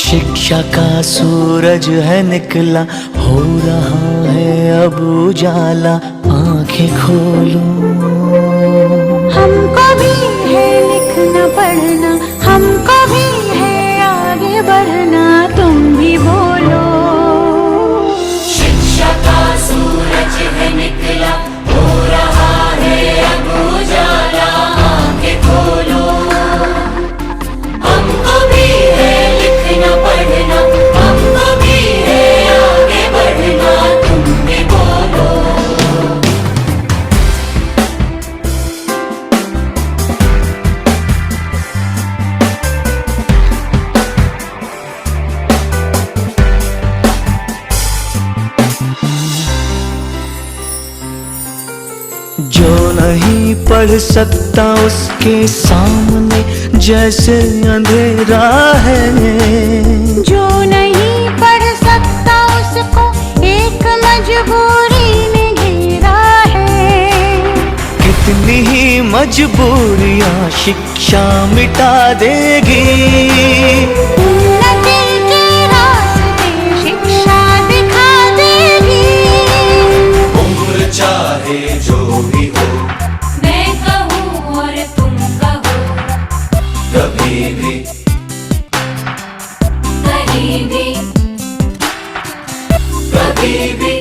शिक्षा का सूरज है निकला, हो रहा है अब उजाला, आंखें खोलो। हमको भी है लिखना पढ़ना, हमको भी है आगे बढ़ना, तुम भी बोलो। शिक्षा का सूरज है निकला, हो रहा है अब उजाला, आंखें खोलो। हमको भी है लिखना पढ़ना, हमको भी है आगे बढ़ना, तुम भी बोलो। जो नहीं पढ़ सकता उसके सामने जैसे अंधेरा है, जो नहीं पढ़ सकता उसको एक मजबूरी ने घेरा है। कितनी ही मजबूरियां शिक्षा मिटा देगी। उन्नति के रास्ते शिक्षा दिखा देगी। उम्र चाहे जो भी हो, मैं कहूँ और तुम कहो, कभी भी कहीं भी, कभी भी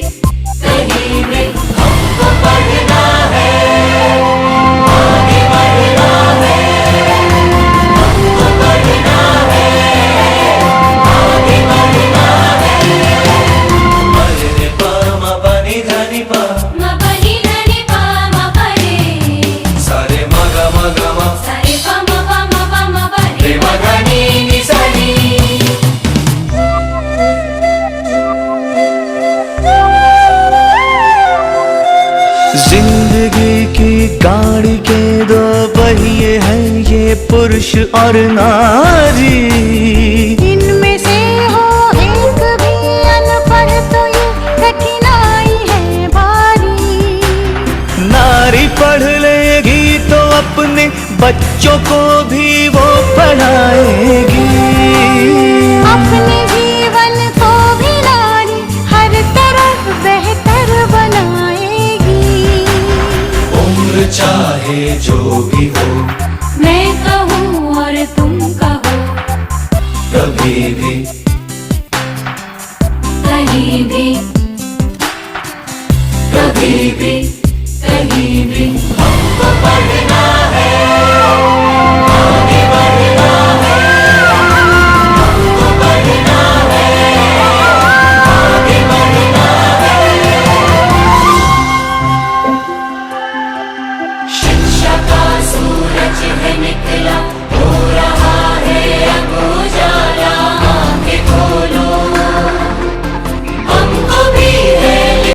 कहीं भी हमको पढ़ना है, आगे बढ़ना है। हमको पढ़ना है, आगे बढ़ना है। मरे पा मा बनी धनी पा, मा बनी धनी पा मा परे, सारे मा गा मा, सारे पा मा परे, रे मा धनी नि सनी। जिंदगी की गाड़ी के दो पहिए हैं, ये पुरुष और नारी। इनमें से हो एक भी अनपढ़ तो ये कठिनाई है भारी। नारी पढ़ लेगी तो अपने बच्चों को भी वो पढ़ाएगी। अपने जीवन को भी नारी हर तरफ बेहतर बनाएगी। उम्र चाहे जो भी हो, मैं कहूँ और तुम कहो, कभी भी कहीं भी, कभी भी कहीं भी हमको पढ़ना